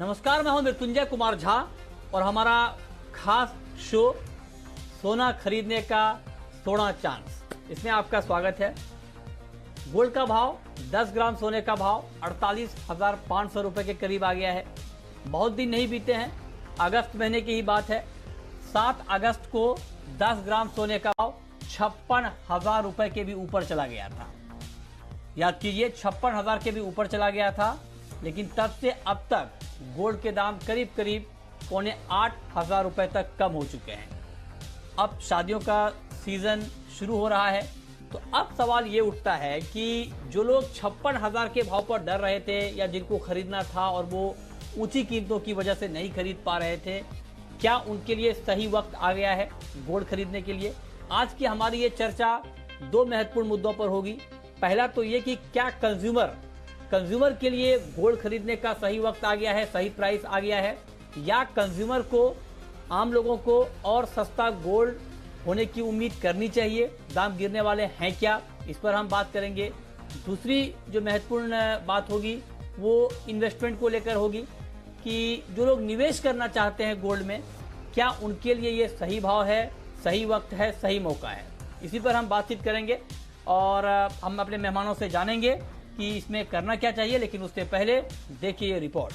नमस्कार, मैं हूं मृत्युंजय कुमार झा और हमारा खास शो सोना खरीदने का सोना चांस, इसमें आपका स्वागत है। गोल्ड का भाव 10 ग्राम सोने का भाव 48,500 रुपए के करीब आ गया है। बहुत दिन नहीं बीते हैं, अगस्त महीने की ही बात है। 7 अगस्त को 10 ग्राम सोने का भाव 56,000 रुपए के भी ऊपर चला गया था। याद कीजिए, 56,000 के भी ऊपर चला गया था। लेकिन तब से अब तक गोल्ड के दाम करीब करीब 7,500 रुपए तक कम हो चुके हैं। अब शादियों का सीजन शुरू हो रहा है, तो अब सवाल ये उठता है कि जो लोग 56,000 के भाव पर डर रहे थे या जिनको खरीदना था और वो ऊंची कीमतों की वजह से नहीं खरीद पा रहे थे, क्या उनके लिए सही वक्त आ गया है गोल्ड खरीदने के लिए? आज की हमारी ये चर्चा 2 महत्वपूर्ण मुद्दों पर होगी। पहला तो ये कि क्या कंज्यूमर के लिए गोल्ड खरीदने का सही वक्त आ गया है, सही प्राइस आ गया है, या कंज्यूमर को, आम लोगों को और सस्ता गोल्ड होने की उम्मीद करनी चाहिए? दाम गिरने वाले हैं क्या, इस पर हम बात करेंगे। दूसरी जो महत्वपूर्ण बात होगी वो इन्वेस्टमेंट को लेकर होगी कि जो लोग निवेश करना चाहते हैं गोल्ड में, क्या उनके लिए ये सही भाव है, सही वक्त है, सही मौका है? इसी पर हम बातचीत करेंगे और हम अपने मेहमानों से जानेंगे कि इसमें करना क्या चाहिए। लेकिन उससे पहले देखिए ये रिपोर्ट।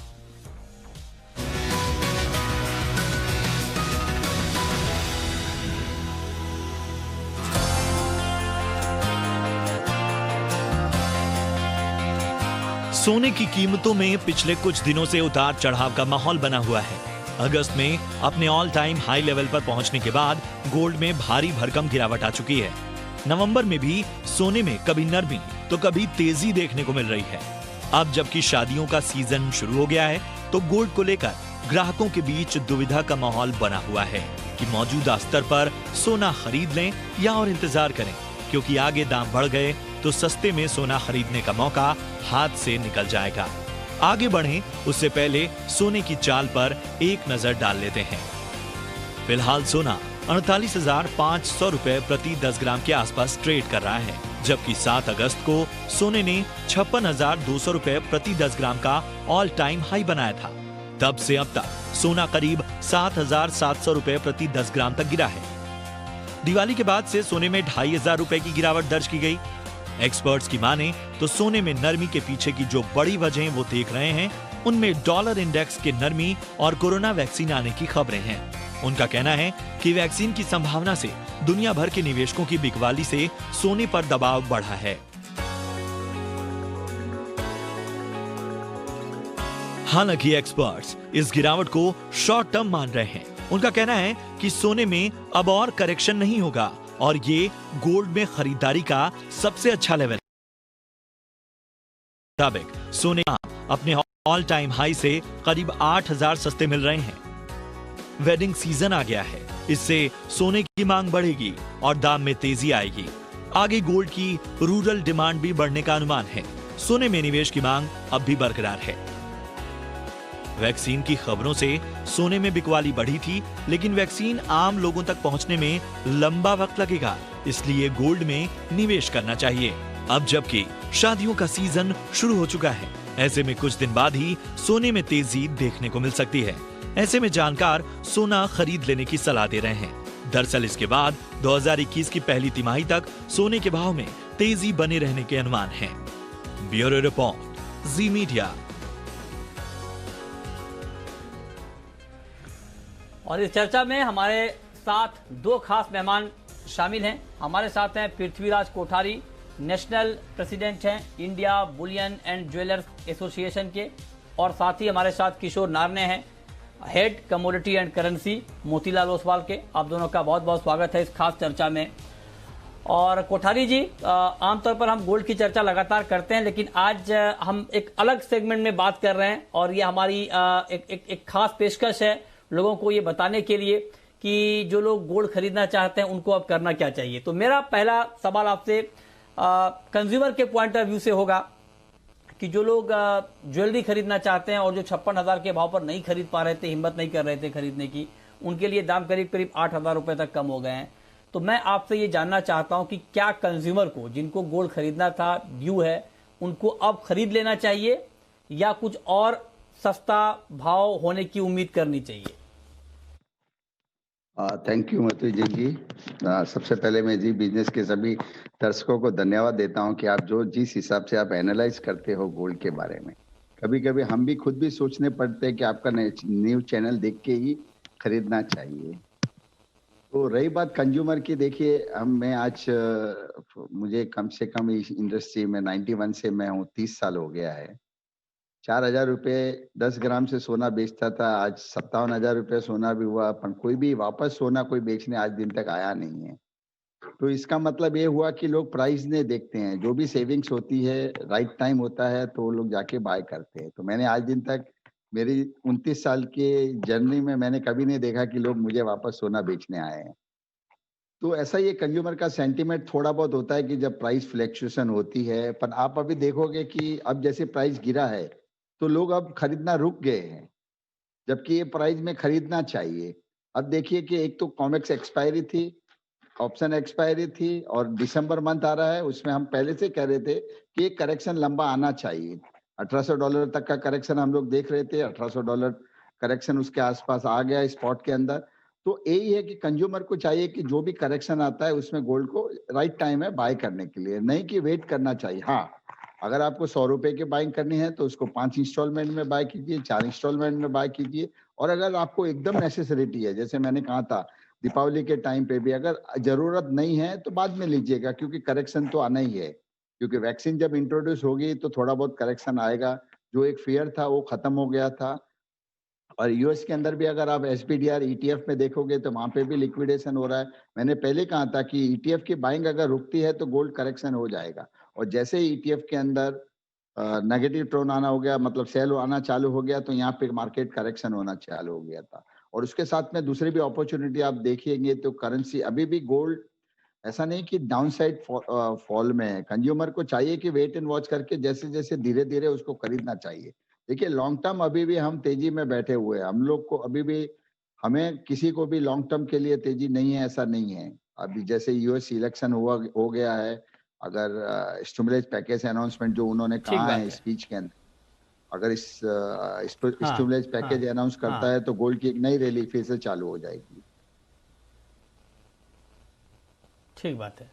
सोने की कीमतों में पिछले कुछ दिनों से उतार चढ़ाव का माहौल बना हुआ है। अगस्त में अपने ऑल टाइम हाई लेवल पर पहुंचने के बाद गोल्ड में भारी भरकम गिरावट आ चुकी है। नवंबर में भी सोने में कभी नरमी तो कभी तेजी देखने को मिल रही है। अब जबकि शादियों का सीजन शुरू हो गया है, तो गोल्ड को लेकर ग्राहकों के बीच दुविधा का माहौल बना हुआ है कि मौजूदा स्तर पर सोना खरीद लें या और इंतजार करें, क्योंकि आगे दाम बढ़ गए तो सस्ते में सोना खरीदने का मौका हाथ से निकल जाएगा। आगे बढ़ें उससे पहले सोने की चाल पर एक नजर डाल लेते हैं। फिलहाल सोना 48,500 रुपए प्रति 10 ग्राम के आसपास ट्रेड कर रहा है, जबकि 7 अगस्त को सोने ने 56,200 रुपए प्रति 10 ग्राम का ऑल टाइम हाई बनाया था। तब से अब तक सोना करीब 7,700 रुपए प्रति 10 ग्राम तक गिरा है। दिवाली के बाद से सोने में 2,500 रुपए की गिरावट दर्ज की गई। एक्सपर्ट्स की माने तो सोने में नरमी के पीछे की जो बड़ी वजह वो देख रहे हैं, उनमें डॉलर इंडेक्स के नरमी और कोरोना वैक्सीन आने की खबरें हैं। उनका कहना है कि वैक्सीन की संभावना से दुनिया भर के निवेशकों की बिकवाली से सोने पर दबाव बढ़ा है। हालांकि एक्सपर्ट्स इस गिरावट को शॉर्ट टर्म मान रहे हैं। उनका कहना है कि सोने में अब और करेक्शन नहीं होगा और ये गोल्ड में खरीदारी का सबसे अच्छा लेवल है। मुताबिक सोने अपने ऑल टाइम हाई से करीब 8,000 सस्ते मिल रहे हैं। वेडिंग सीजन आ गया है, इससे सोने की मांग बढ़ेगी और दाम में तेजी आएगी। आगे गोल्ड की रूरल डिमांड भी बढ़ने का अनुमान है। सोने में निवेश की मांग अब भी बरकरार है। वैक्सीन की खबरों से सोने में बिकवाली बढ़ी थी, लेकिन वैक्सीन आम लोगों तक पहुंचने में लंबा वक्त लगेगा, इसलिए गोल्ड में निवेश करना चाहिए। अब जबकि शादियों का सीजन शुरू हो चुका है, ऐसे में कुछ दिन बाद ही सोने में तेजी देखने को मिल सकती है। ऐसे में जानकार सोना खरीद लेने की सलाह दे रहे हैं। दरअसल इसके बाद 2021 की पहली तिमाही तक सोने के भाव में तेजी बने रहने के अनुमान हैं। ब्यूरो रिपोर्ट, जी मीडिया। और इस चर्चा में हमारे साथ 2 खास मेहमान शामिल हैं। हमारे साथ हैं पृथ्वीराज कोठारी, नेशनल प्रेसिडेंट हैं India Boolean and jewellers association के, और साथ ही हमारे साथ किशोर नारने हैं, head commodity and currency Motilal Oswal के। आप दोनों का बहुत बहुत स्वागत है इस खास चर्चा में। और कोठारी जी, आमतौर पर हम गोल्ड की चर्चा लगातार करते हैं, लेकिन आज हम एक अलग सेगमेंट में बात कर रहे हैं और ये हमारी एक खास पेशकश है लोगों को ये बताने के लिए कि जो लोग गोल्ड खरीदना चाहते हैं उनको अब करना क्या चाहिए। तो मेरा पहला सवाल आपसे कंज्यूमर के पॉइंट ऑफ व्यू से होगा कि जो लोग ज्वेलरी खरीदना चाहते हैं और जो 56,000 के भाव पर नहीं खरीद पा रहे थे, हिम्मत नहीं कर रहे थे खरीदने की, उनके लिए दाम करीब करीब 8,000 रुपए तक कम हो गए हैं। तो मैं आपसे ये जानना चाहता हूं कि क्या कंज्यूमर को, जिनको गोल्ड खरीदना था, ड्यू है, उनको अब खरीद लेना चाहिए या कुछ और सस्ता भाव होने की उम्मीद करनी चाहिए? थैंक यू मथुर जी। सबसे पहले मैं जी बिजनेस के सभी दर्शकों को धन्यवाद देता हूं कि आप जिस हिसाब से आप एनालाइज करते हो गोल्ड के बारे में। कभी कभी हम भी खुद भी सोचने पड़ते हैं कि आपका न्यूज चैनल देख के ही खरीदना चाहिए। तो रही बात कंज्यूमर की, देखिए मैं आज मुझे कम से कम इस इंडस्ट्री में 91 से मैं हूँ, 30 साल हो गया है। 4,000 रुपये 10 ग्राम से सोना बेचता था, आज 57,000 रुपये सोना भी हुआ, पर कोई भी वापस सोना कोई बेचने आज दिन तक आया नहीं है। तो इसका मतलब ये हुआ कि लोग प्राइस नहीं देखते हैं, जो भी सेविंग्स होती है राइट टाइम होता है तो वो लोग जाके बाय करते हैं। तो मैंने आज दिन तक मेरी 29 साल के जर्नी में मैंने कभी नहीं देखा कि लोग मुझे वापस सोना बेचने आए हैं। तो ऐसा ये कंज्यूमर का सेंटीमेंट थोड़ा बहुत होता है कि जब प्राइस फ्लैक्चुएशन होती है, पर आप अभी देखोगे कि अब जैसे प्राइस गिरा है तो लोग अब खरीदना रुक गए हैं, जबकि ये प्राइस में खरीदना चाहिए। अब देखिए कि एक तो कॉमेक्स एक्सपायरी थी, ऑप्शन एक्सपायरी थी, और दिसंबर मंथ आ रहा है, उसमें हम पहले से कह रहे थे कि एक करेक्शन लंबा आना चाहिए। $1,800 तक का करेक्शन हम लोग देख रहे थे, $1,800 करेक्शन उसके आसपास आ गया स्पॉट के अंदर। तो यही है कि कंज्यूमर को चाहिए कि जो भी करेक्शन आता है उसमें गोल्ड को राइट टाइम है बाय करने के लिए, नहीं कि वेट करना चाहिए। हाँ, अगर आपको 100 रुपए की बाइंग करनी है तो उसको 5 इंस्टॉलमेंट में बाय कीजिए, 4 इंस्टॉलमेंट में बाय कीजिए। और अगर आपको एकदम नेसेसरिटी है, जैसे मैंने कहा था दीपावली के टाइम पे भी, अगर जरूरत नहीं है तो बाद में लीजिएगा, क्योंकि करेक्शन तो आना ही है। क्योंकि वैक्सीन जब इंट्रोड्यूस होगी तो थोड़ा बहुत करेक्शन आएगा। जो एक फियर था वो खत्म हो गया था। और यूएस के अंदर भी अगर आप एसपीडीआर ईटीएफ में देखोगे तो वहां पे भी लिक्विडेशन हो रहा है। मैंने पहले कहा था कि ईटीएफ की बाइंग अगर रुकती है तो गोल्ड करेक्शन हो जाएगा। और जैसे ही ईटीएफ के अंदर नेगेटिव टोन आना हो गया, मतलब सेल आना चालू हो गया, तो यहाँ पे मार्केट करेक्शन होना चालू हो गया था। और उसके साथ में दूसरी भी अपॉर्चुनिटी आप देखेंगे तो करेंसी अभी भी गोल्ड ऐसा नहीं कि डाउन साइड फॉल में है। कंज्यूमर को चाहिए कि वेट एंड वॉच करके जैसे जैसे धीरे धीरे उसको खरीदना चाहिए। देखिए लॉन्ग टर्म अभी भी हम तेजी में बैठे हुए हैं, हम लोग को अभी भी, हमें किसी को भी लॉन्ग टर्म के लिए तेजी नहीं है, ऐसा नहीं है। अभी जैसे यूएस इलेक्शन हो गया है, अगर स्टिमुलस पैकेज अनाउंसमेंट जो उन्होंने कहा है स्पीच के अंदर, अगर इस स्टिमुलस पैकेज अनाउंस करता है तो गोल्ड की एक नई रैली फिर से चालू हो जाएगी। ठीक बात है।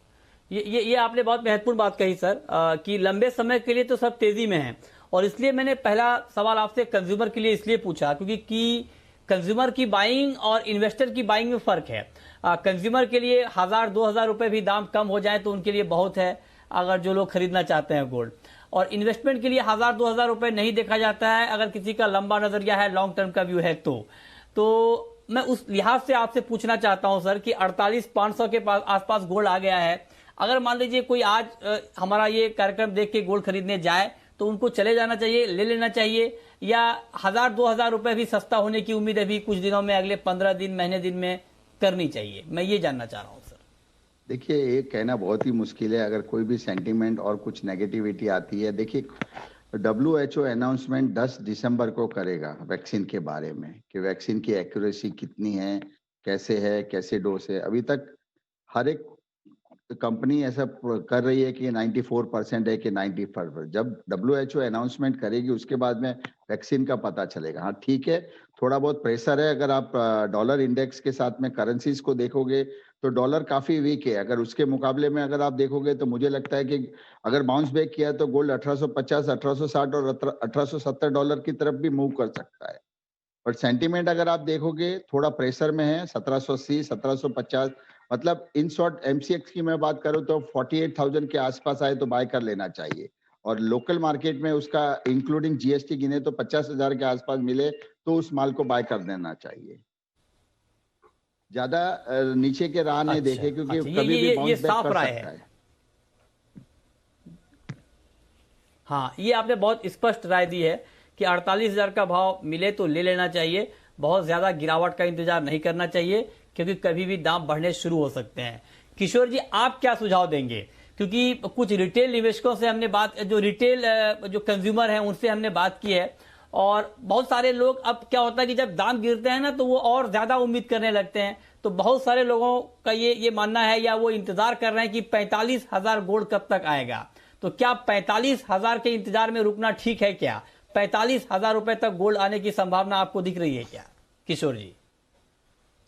ये आपने बहुत महत्वपूर्ण बात कही सर, कि लंबे समय के लिए तो सब तेजी में है। और इसलिए मैंने पहला सवाल आपसे कंज्यूमर के लिए इसलिए पूछा क्योंकि कंज्यूमर की बाइंग और इन्वेस्टर की बाइंग में फर्क है। कंज्यूमर के लिए 1,000-2,000 रुपए भी दाम कम हो जाए तो उनके लिए बहुत है, अगर जो लोग खरीदना चाहते हैं गोल्ड। और इन्वेस्टमेंट के लिए 1,000-2,000 रुपए नहीं देखा जाता है, अगर किसी का लंबा नजरिया है, लॉन्ग टर्म का व्यू है तो मैं उस लिहाज से आपसे पूछना चाहता हूं सर कि 48,500 के आसपास गोल्ड आ गया है। अगर मान लीजिए कोई आज हमारा ये कार्यक्रम देख के गोल्ड खरीदने जाए तो उनको चले जाना चाहिए, ले लेना चाहिए, या 1,000-2,000 रुपए भी सस्ता होने की उम्मीद अभी कुछ दिनों में, अगले 15 दिन महीने दिन में करनी चाहिए? मैं ये जानना चाह रहा हूं सर। देखिए ये कहना बहुत ही मुश्किल है, अगर कोई भी सेंटीमेंट और कुछ नेगेटिविटी आती है। देखिए WHO अनाउंसमेंट 10 दिसंबर को करेगा वैक्सीन के बारे में, कि वैक्सीन की एक्यूरेसी कितनी है, कैसे डोज है। अभी तक हर एक कंपनी ऐसा कर रही है कि 94% है कि 95%। जब WHO अनाउंसमेंट करेगी उसके बाद में वैक्सीन का पता चलेगा। हाँ ठीक है, थोड़ा बहुत प्रेशर है। अगर आप डॉलर इंडेक्स के साथ में करेंसीज को देखोगे तो डॉलर काफी वीक है। अगर उसके मुकाबले में अगर आप देखोगे तो मुझे लगता है कि अगर बाउंस बैक किया तो गोल्ड 1850, 1860 और 1870 डॉलर की तरफ भी मूव कर सकता है। और सेंटीमेंट अगर आप देखोगे थोड़ा प्रेशर में है, 1780, 1750। मतलब इन शॉर्ट एमसीएक्स की मैं बात करूं तो 48,000 के आसपास आए तो बाय कर लेना चाहिए। और लोकल मार्केट में उसका इंक्लूडिंग जीएसटी गिने तो 50,000 के आसपास मिले तो उस माल को बाय कर देना चाहिए। ज्यादा नीचे के राह नहीं देखे, क्योंकि कभी भी बाउंस बैक कर सकता है। हाँ, ये आपने बहुत स्पष्ट राय दी है कि 48,000 का भाव मिले तो ले लेना चाहिए, बहुत ज्यादा गिरावट का इंतजार नहीं करना चाहिए, क्योंकि कभी भी दाम बढ़ने शुरू हो सकते हैं। किशोर जी, आप क्या सुझाव देंगे? क्योंकि कुछ रिटेल निवेशकों से हमने जो रिटेल जो कंज्यूमर हैं उनसे हमने बात की है, और बहुत सारे लोग, अब क्या होता है कि जब दाम गिरते हैं ना तो वो और ज्यादा उम्मीद करने लगते हैं। तो बहुत सारे लोगों का ये मानना है, या वो इंतजार कर रहे हैं कि 45,000 गोल्ड कब तक आएगा। तो क्या 45,000 के इंतजार में रुकना ठीक है क्या? 45,000 रुपए तक गोल्ड आने की संभावना आपको दिख रही है क्या किशोर जी?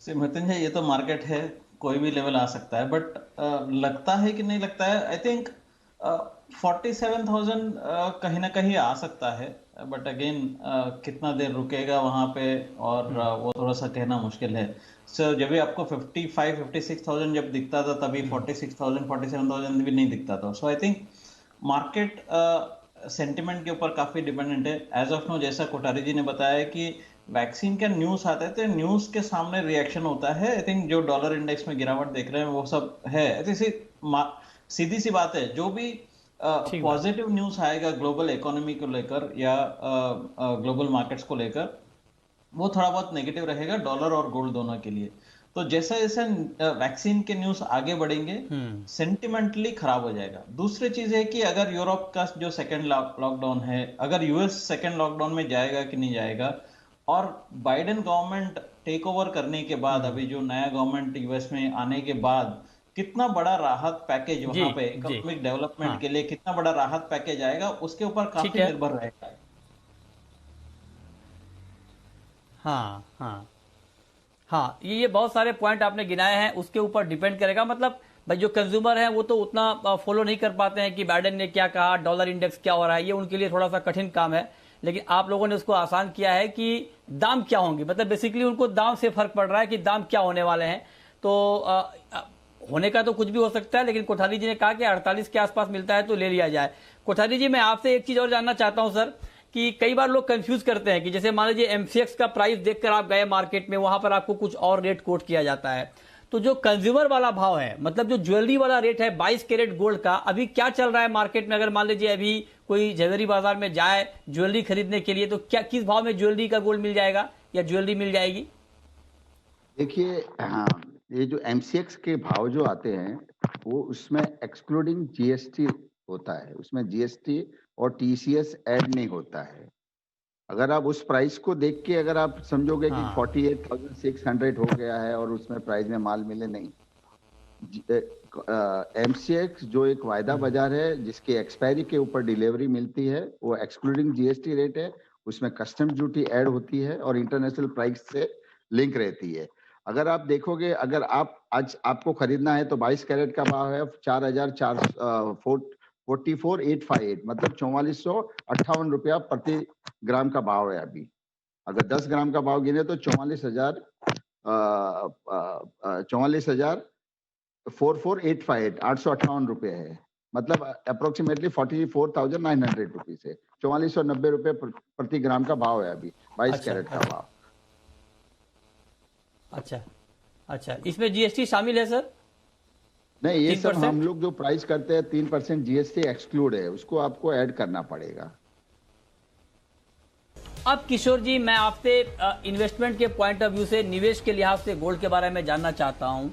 मृत्युंजय, ये तो मार्केट है, कोई भी लेवल आ सकता है, बट लगता है कि नहीं लगता है, आई थिंक 47,000 कहीं ना कहीं आ सकता है, बट अगेन कितना देर रुकेगा वहां पे, और वो थोड़ा सा कहना मुश्किल है। सर जब भी आपको 56,000 जब दिखता था, तभी 46,000 47,000 भी नहीं दिखता था। सो आई थिंक मार्केट सेंटिमेंट के ऊपर काफी डिपेंडेंट है एज ऑफ नो। जैसा कोठारी जी ने बताया कि वैक्सीन का न्यूज आता है तो न्यूज के सामने रिएक्शन होता है। आई थिंक जो डॉलर इंडेक्स में गिरावट देख रहे हैं वो सब है। सीधी सी बात है, जो भी पॉजिटिव न्यूज आएगा ग्लोबल इकोनॉमी को लेकर या ग्लोबल मार्केट्स को लेकर, वो थोड़ा बहुत नेगेटिव रहेगा डॉलर और गोल्ड दोनों के लिए। तो जैसे जैसे वैक्सीन के न्यूज आगे बढ़ेंगे, सेंटिमेंटली खराब हो जाएगा। दूसरी चीज है कि अगर यूरोप का जो सेकेंड लॉकडाउन है, अगर यूएस सेकेंड लॉकडाउन में जाएगा कि नहीं जाएगा, और बाइडेन गवर्नमेंट टेक ओवर करने के बाद, अभी जो नया गवर्नमेंट यूएस में आने के बाद, कितना बड़ा राहत पैकेज वहां पे इकोनॉमिक डेवलपमेंट के लिए कितना बड़ा राहत पैकेज आएगा, उसके ऊपर काफी निर्भर रहेगा। हाँ, ये बहुत सारे पॉइंट आपने गिनाए हैं, उसके ऊपर डिपेंड करेगा। मतलब भाई जो कंज्यूमर है वो तो उतना फॉलो नहीं कर पाते हैं कि बाइडेन ने क्या कहा, डॉलर इंडेक्स क्या हो रहा है, ये उनके लिए थोड़ा सा कठिन काम है। लेकिन आप लोगों ने उसको आसान किया है कि दाम क्या होंगे, मतलब बेसिकली उनको दाम से फर्क पड़ रहा है कि दाम क्या होने वाले हैं। तो होने का तो कुछ भी हो सकता है, लेकिन कोठारी जी ने कहा कि 48 के आसपास मिलता है तो ले लिया जाए। कोठारी जी, मैं आपसे एक चीज और जानना चाहता हूं सर, कि कई बार लोग कंफ्यूज करते हैं कि जैसे मान लीजिए एमसीएक्स का प्राइस देखकर आप गए मार्केट में, वहां पर आपको कुछ और रेट कोट किया जाता है, तो जो कंज्यूमर वाला भाव है, मतलब जो ज्वेलरी वाला रेट है 22 कैरेट गोल्ड का, अभी क्या चल रहा है मार्केट में? अगर मान लीजिए अभी कोई ज्वेलरी बाजार में जाए ज्वेलरी खरीदने के लिए, तो क्या किस भाव में ज्वेलरी का गोल्ड मिल जाएगा या ज्वेलरी मिल जाएगी? देखिए, हाँ, ये जो एमसीएक्स के भाव जो आते हैं वो उसमें एक्सक्लूडिंग जीएसटी होता है, उसमें जीएसटी और टीसीएस ऐड नहीं होता है। अगर आप उस प्राइस को देख के अगर आप समझोगे कि 48,600 हो गया है और उसमें प्राइस में माल मिले, नहीं। एमसीएक्स जो एक वायदा बाजार है जिसकी एक्सपायरी के ऊपर डिलीवरी मिलती है, वो एक्सक्लूडिंग जीएसटी रेट है, उसमें कस्टम ड्यूटी ऐड होती है और इंटरनेशनल प्राइस से लिंक रहती है। अगर आप देखोगे, अगर आप आज आपको खरीदना है तो 22 कैरेट का भाव है 44,858, मतलब 4458 रुपया प्रति ग्राम का भाव है अभी। अगर 10 ग्राम का भाव गिने तो 44,858 858 रुपये है, मतलब अप्रोक्सीमेटली 44,900 रुपीज है। 4490 रुपये प्रति ग्राम का भाव है अभी 22 कैरेट का भाव। अच्छा, इसमें जीएसटी शामिल है सर? नहीं, ये सब हम लोग जो प्राइस करते हैं 3% जीएसटी एक्सक्लूड है, उसको आपको ऐड करना पड़ेगा। अब किशोर जी, मैं आपसे इन्वेस्टमेंट के पॉइंट ऑफ व्यू से, निवेश के लिहाज से गोल्ड के बारे में जानना चाहता हूं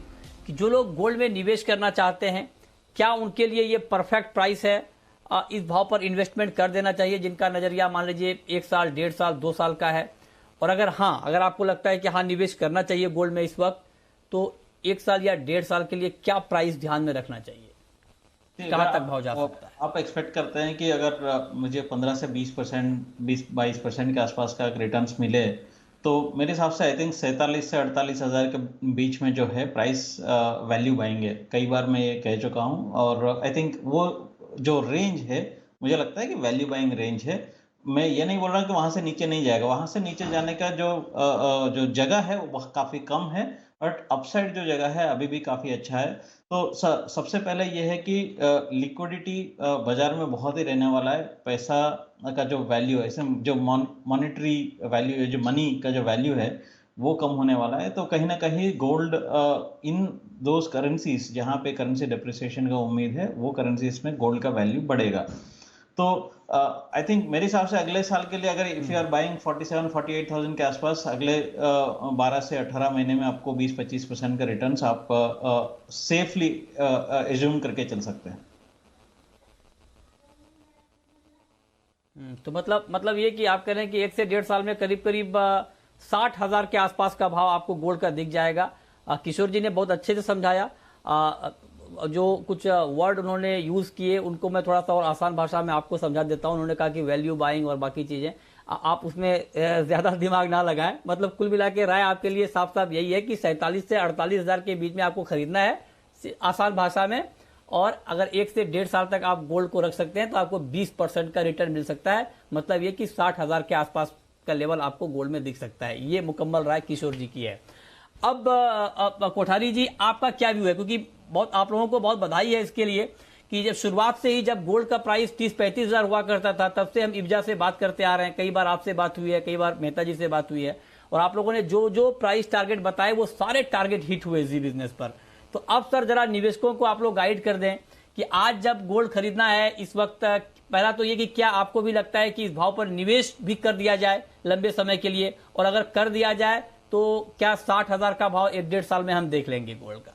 कि जो लोग गोल्ड में निवेश करना चाहते हैं, क्या उनके लिए ये परफेक्ट प्राइस है? इस भाव पर इन्वेस्टमेंट कर देना चाहिए जिनका नजरिया मान लीजिए 1 साल, 1.5 साल, 2 साल का है? और अगर आपको लगता है कि निवेश करना चाहिए गोल्ड में इस वक्त, तो 1 साल या 1.5 साल के लिए क्या प्राइस ध्यान में रखना चाहिए? कहां तक भाव जा सकता है? आप एक्सपेक्ट करते हैं कि अगर मुझे 15 से 20%, 20-22% के आसपास का रिटर्न्स मिले, तो मेरे हिसाब से आई थिंक 47 से 48 हजार के बीच में जो है प्राइस वैल्यू बाइंग है। कई बार मैं ये कह चुका हूं, और आई थिंक वो जो रेंज है, मुझे लगता है कि वैल्यू बाइंग रेंज है। मैं ये नहीं बोल रहा कि वहां से नीचे नहीं जाएगा, वहां से नीचे जाने का जो जगह है वो काफी कम है, बट अपसाइड जो जगह है अभी भी काफी अच्छा है। तो सबसे पहले ये है कि लिक्विडिटी बाजार में बहुत ही रहने वाला है। पैसा का जो वैल्यू है, जो मॉनेटरी वैल्यू है, जो मनी का जो वैल्यू है, वो कम होने वाला है। तो कहीं ना कहीं गोल्ड इन दोज करेंसीज जहां पे करेंसी डिप्रिसिएशन का उम्मीद है, वो करेंसीज में गोल्ड का वैल्यू बढ़ेगा। तो आई थिंक मेरे हिसाब से अगले साल के लिए अगर इफ यू आर बाइंग 47-48,000 के आसपास, अगले 12 से 18 महीने में आपको 20-25% का रिटर्न्स आप सेफली एज्यूम करके चल सकते हैं। तो मतलब ये कि आप कह रहे हैं कि 1 से 1.5 साल में करीब 60,000 के आसपास का भाव आपको गोल्ड का दिख जाएगा। किशोर जी ने बहुत अच्छे से समझाया। जो कुछ वर्ड उन्होंने यूज किए उनको मैं थोड़ा सा और आसान भाषा में आपको समझा देता हूं। उन्होंने कहा कि वैल्यू बाइंग और बाकी चीजें, आप उसमें ज्यादा दिमाग ना लगाएं। मतलब कुल मिला के राय आपके लिए साफ साफ यही है कि 47 से 48 हजार के बीच में आपको खरीदना है आसान भाषा में, और अगर 1 से 1.5 साल तक आप गोल्ड को रख सकते हैं तो आपको 20% का रिटर्न मिल सकता है। मतलब ये कि 60,000 के आसपास का लेवल आपको गोल्ड में दिख सकता है। ये मुकम्मल राय किशोर जी की है। अब कोठारी जी, आपका क्या व्यू है? क्योंकि बहुत आप लोगों को बहुत बधाई है इसके लिए कि जब शुरुआत से ही जब गोल्ड का प्राइस 30-35 हजार हुआ करता था, तब से हम इब्जा से बात करते आ रहे हैं। कई बार आपसे बात हुई है, कई बार मेहता जी से बात हुई है, और आप लोगों ने जो जो प्राइस टारगेट बताए वो सारे टारगेट हिट हुए जी बिजनेस पर। तो अब सर जरा निवेशकों को आप लोग गाइड कर दें कि आज जब गोल्ड खरीदना है इस वक्त, पहला तो ये कि क्या आपको भी लगता है कि इस भाव पर निवेश भी कर दिया जाए लंबे समय के लिए, और अगर कर दिया जाए तो क्या 60,000 का भाव 1-1.5 साल में हम देख लेंगे गोल्ड का?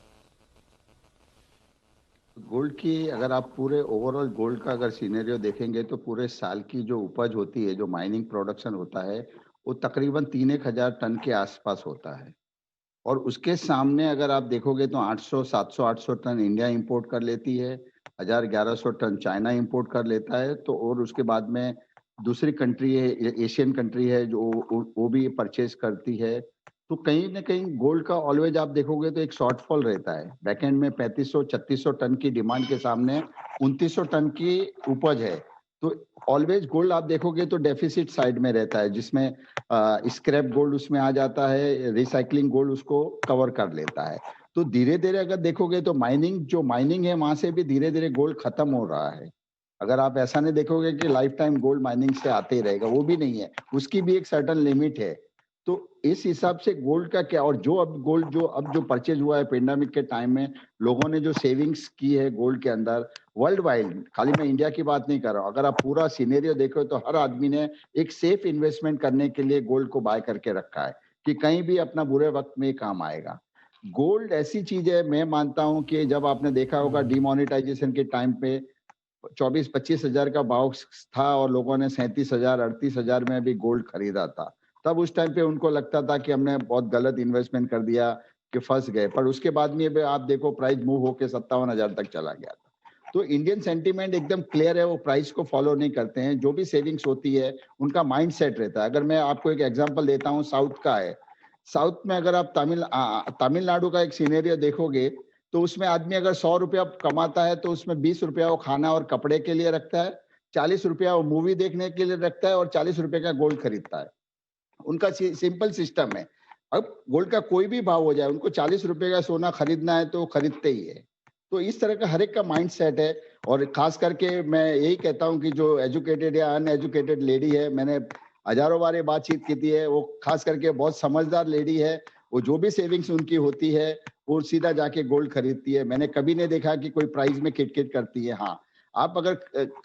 गोल्ड की अगर आप पूरे ओवरऑल गोल्ड का अगर सिनेरियो देखेंगे तो पूरे साल की जो उपज होती है, जो माइनिंग प्रोडक्शन होता है, वो तकरीबन 3-1 हजार टन के आसपास होता है। और उसके सामने अगर आप देखोगे तो 800, 700, 800 टन इंडिया इंपोर्ट कर लेती है, 1000-1100 टन चाइना इंपोर्ट कर लेता है। तो और उसके बाद में दूसरी कंट्री है, एशियन कंट्री है, जो वो भी परचेज करती है। तो कहीं ना कहीं गोल्ड का ऑलवेज आप देखोगे तो एक शॉर्टफॉल रहता है। बैकएंड में 3500-3600 टन की डिमांड के सामने 2900 टन की उपज है। तो ऑलवेज गोल्ड आप देखोगे तो डेफिसिट साइड में रहता है, जिसमें स्क्रैप गोल्ड उसमें आ जाता है, रिसाइकलिंग गोल्ड उसको कवर कर लेता है। तो धीरे धीरे अगर देखोगे तो माइनिंग है, वहां से भी धीरे धीरे गोल्ड खत्म हो रहा है। अगर आप ऐसा नहीं देखोगे कि लाइफ टाइम गोल्ड माइनिंग से आते ही रहेगा, वो भी नहीं है, उसकी भी एक सर्टन लिमिट है। तो इस हिसाब से गोल्ड का क्या, और जो परचेज हुआ है पेंडेमिक के टाइम में, लोगों ने जो सेविंग्स की है गोल्ड के अंदर वर्ल्ड वाइड, खाली मैं इंडिया की बात नहीं कर रहा हूँ, अगर आप पूरा सिनेरियो देखो तो हर आदमी ने एक सेफ इन्वेस्टमेंट करने के लिए गोल्ड को बाय करके रखा है कि कहीं भी अपना बुरे वक्त में काम आएगा। गोल्ड ऐसी चीज है, मैं मानता हूं कि जब आपने देखा होगा डिमोनेटाइजेशन के टाइम पे 24-25 हजार का भाव था और लोगों ने 37,000-38,000 में भी गोल्ड खरीदा था, तब उस टाइम पे उनको लगता था कि हमने बहुत गलत इन्वेस्टमेंट कर दिया, कि फंस गए। पर उसके बाद में आप देखो प्राइस मूव होके 57,000 तक चला गया था। तो इंडियन सेंटीमेंट एकदम क्लियर है, वो प्राइस को फॉलो नहीं करते हैं। जो भी सेविंग्स होती है उनका माइंड सेट रहता है। अगर मैं आपको एक एग्जाम्पल देता हूँ, साउथ का है। साउथ में अगर आप तमिलनाडु का एक सिनेरियो देखोगे तो उसमें आदमी अगर 100 रुपया कमाता है तो उसमें 20 रुपया वो खाना और कपड़े के लिए रखता है, 40 रुपया वो मूवी देखने के लिए रखता है, और 40 रुपए का गोल्ड खरीदता है। उनका सिंपल सिस्टम है। अब गोल्ड का कोई भी भाव हो जाए, उनको 40 रुपए का सोना खरीदना है तो खरीदते ही है। तो इस तरह का हर एक का माइंड सेट है। और खास करके मैं यही कहता हूं कि जो एजुकेटेड या अनएजुकेटेड लेडी है, मैंने हजारों बार बातचीत की थी है, वो खास करके बहुत समझदार लेडी है। वो जो भी सेविंग्स उनकी होती है वो सीधा जाके गोल्ड खरीदती है। मैंने कभी नहीं देखा कि कोई प्राइस में किटकिट करती है। हाँ, आप अगर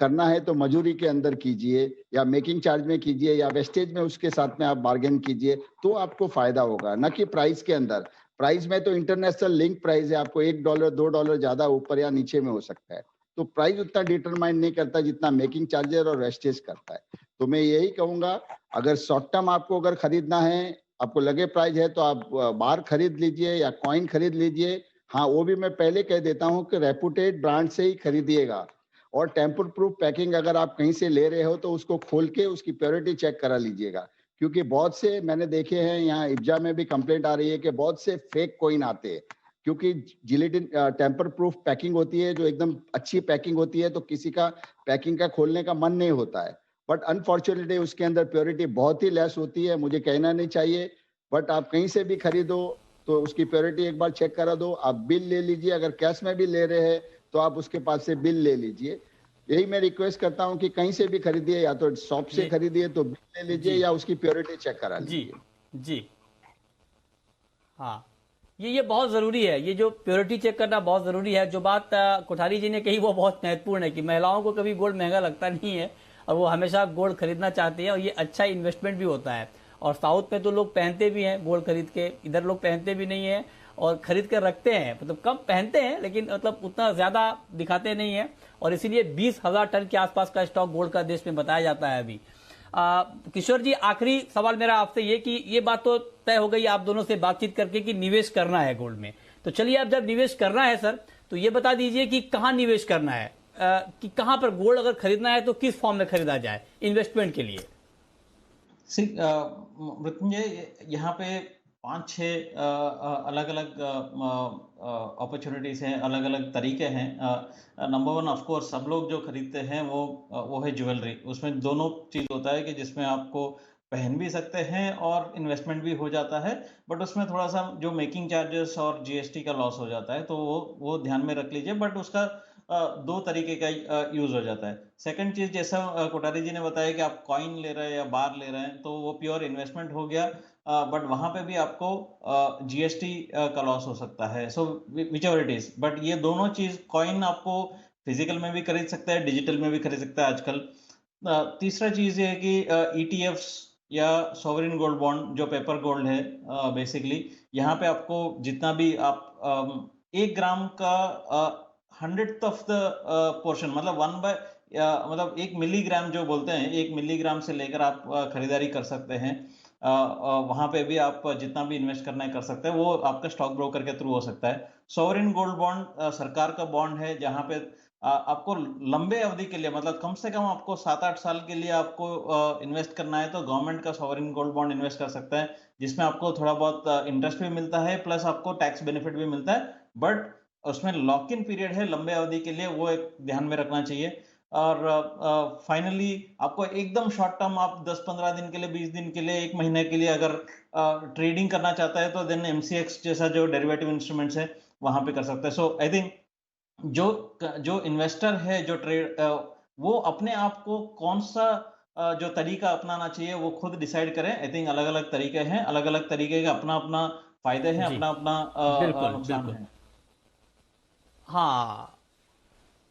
करना है तो मजूरी के अंदर कीजिए, या मेकिंग चार्ज में कीजिए, या वेस्टेज में उसके साथ में आप बार्गेन कीजिए, तो आपको फायदा होगा, न कि प्राइस के अंदर। प्राइस में तो इंटरनेशनल लिंक प्राइस है, आपको $1-2 ज्यादा ऊपर या नीचे में हो सकता है। तो प्राइस उतना डिटरमाइन नहीं करता जितना मेकिंग चार्जेस और वेस्टेज करता है। तो मैं यही कहूंगा, अगर शॉर्ट टर्म आपको अगर खरीदना है, आपको लगे प्राइस है, तो आप बार खरीद लीजिए या कॉइन खरीद लीजिए। हाँ, वो भी मैं पहले कह देता हूँ कि रेपुटेड ब्रांड से ही खरीदिएगा। और टेम्पर प्रूफ पैकिंग अगर आप कहीं से ले रहे हो तो उसको खोल के उसकी प्योरिटी चेक करा लीजिएगा। क्योंकि बहुत से मैंने देखे हैं, यहाँ इब्जा में भी कंप्लेंट आ रही है कि बहुत से फेक कॉइन आते हैं। क्योंकि जिलेटिन टेम्पर प्रूफ पैकिंग होती है, जो एकदम अच्छी पैकिंग होती है, तो किसी का पैकिंग का खोलने का मन नहीं होता है। बट अनफॉर्चुनेटली उसके अंदर प्योरिटी बहुत ही लेस होती है। मुझे कहना नहीं चाहिए, बट आप कहीं से भी खरीदो तो उसकी प्योरिटी एक बार चेक करा दो। आप बिल ले लीजिए, अगर कैश में भी ले रहे हैं तो आप उसके पास से बिल ले लीजिए। यही मैं रिक्वेस्ट करता हूं कि कहीं से भी खरीदिए, या तो शॉप से खरीदिए तो बिल ले लीजिए, या उसकी प्योरिटी चेक करा लीजिए। जी हाँ, ये बहुत जरूरी है। ये जो प्योरिटी चेक करना बहुत जरूरी है। जो बात कोठारी जी ने कही वो बहुत महत्वपूर्ण है कि महिलाओं को कभी गोल्ड महंगा लगता नहीं है और वो हमेशा गोल्ड खरीदना चाहती है, और ये अच्छा इन्वेस्टमेंट भी होता है। और साउथ में तो लोग पहनते भी हैं गोल्ड खरीद के, इधर लोग पहनते भी नहीं है और खरीद कर रखते हैं। मतलब कम पहनते हैं लेकिन मतलब उतना ज्यादा दिखाते नहीं है, और इसीलिए 20,000 टन के आसपास का स्टॉक गोल्ड का देश में बताया जाता है अभी। किशोर जी, आखिरी सवाल मेरा आपसे ये कि ये बात तो तय हो गई आप दोनों से बातचीत करके कि निवेश करना है गोल्ड में। तो चलिए, अब जब निवेश करना है सर, तो ये बता दीजिए कि कहाँ निवेश करना है, कि कहाँ पर गोल्ड अगर खरीदना है तो किस फॉर्म में खरीदा जाए इन्वेस्टमेंट के लिए। मृत्युंजय, यहाँ पे 5-6 अलग अलग अपॉर्चुनिटीज हैं, अलग अलग तरीके हैं। नंबर वन, ऑफ कोर्स सब लोग जो खरीदते हैं वो है ज्वेलरी। उसमें दोनों चीज होता है कि जिसमें आपको पहन भी सकते हैं और इन्वेस्टमेंट भी हो जाता है, बट उसमें थोड़ा सा जो मेकिंग चार्जेस और जीएसटी का लॉस हो जाता है, तो वो ध्यान में रख लीजिए। बट उसका दो तरीके का यूज हो जाता है। सेकंड चीज, जैसा कोठारी जी ने बताया कि आप कॉइन ले रहे हैं या बार ले रहे हैं, तो वो प्योर इन्वेस्टमेंट हो गया, बट वहां पे भी आपको जीएसटी का लॉस हो सकता है। So whichever it is, but ये दोनों चीज, कॉइन आपको फिजिकल में भी खरीद सकता है, डिजिटल में भी खरीद सकता है आजकल। तीसरा चीज ये है कि ईटीएफ्स या सॉवरेन गोल्ड बॉन्ड, जो पेपर गोल्ड है बेसिकली, यहाँ पे आपको जितना भी आप 1 ग्राम का 100th ऑफ द पोर्शन, मतलब 1 मिलीग्राम जो बोलते हैं, 1 मिलीग्राम से लेकर आप खरीदारी कर सकते हैं। वहां पे भी आप जितना भी इन्वेस्ट करना है कर सकते हैं, वो आपका स्टॉक ब्रोकर के थ्रू हो सकता है। सॉवरेन गोल्ड बॉन्ड सरकार का बॉन्ड है, जहां पे आपको लंबे अवधि के लिए, मतलब कम से कम आपको 7-8 साल के लिए आपको इन्वेस्ट करना है, तो गवर्नमेंट का सॉवरेन गोल्ड बॉन्ड इन्वेस्ट कर सकता है, जिसमें आपको थोड़ा बहुत इंटरेस्ट भी मिलता है, प्लस आपको टैक्स बेनिफिट भी मिलता है। बट उसमें लॉक इन पीरियड है लंबे अवधि के लिए, वो एक ध्यान में रखना चाहिए। और फाइनली आपको एकदम शॉर्ट टर्म, आप 10-15 दिन के लिए, 20 दिन के लिए, 1 महीने के लिए अगर ट्रेडिंग करना चाहता है, तो देन एमसीएक्स जैसा जो डेरिवेटिव इंस्ट्रूमेंट्स है वहां पे कर सकता है। सो आई थिंक जो इन्वेस्टर है, जो ट्रेड, वो अपने आप को कौन सा जो तरीका अपनाना चाहिए वो खुद डिसाइड करें। आई थिंक अलग अलग तरीके हैं, अलग अलग तरीके का अपना अपना फायदे हैं, जी, अपना अपना बिल्कुल नुकसान बिल्कुल। है। हाँ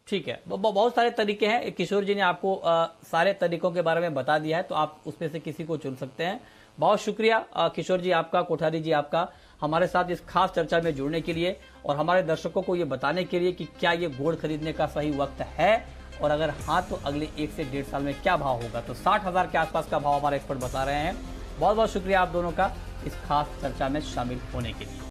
ठीक है, बहुत सारे तरीके हैं। किशोर जी ने आपको सारे तरीकों के बारे में बता दिया है, तो आप उसमें से किसी को चुन सकते हैं। बहुत शुक्रिया किशोर जी आपका, कोठारी जी आपका, हमारे साथ इस खास चर्चा में जुड़ने के लिए और हमारे दर्शकों को ये बताने के लिए कि क्या ये गोल्ड खरीदने का सही वक्त है, और अगर हाँ तो अगले 1 से 1.5 साल में क्या भाव होगा। तो 60,000 के आसपास का भाव हमारे एक्सपर्ट बता रहे हैं। बहुत बहुत शुक्रिया आप दोनों का इस खास चर्चा में शामिल होने के लिए।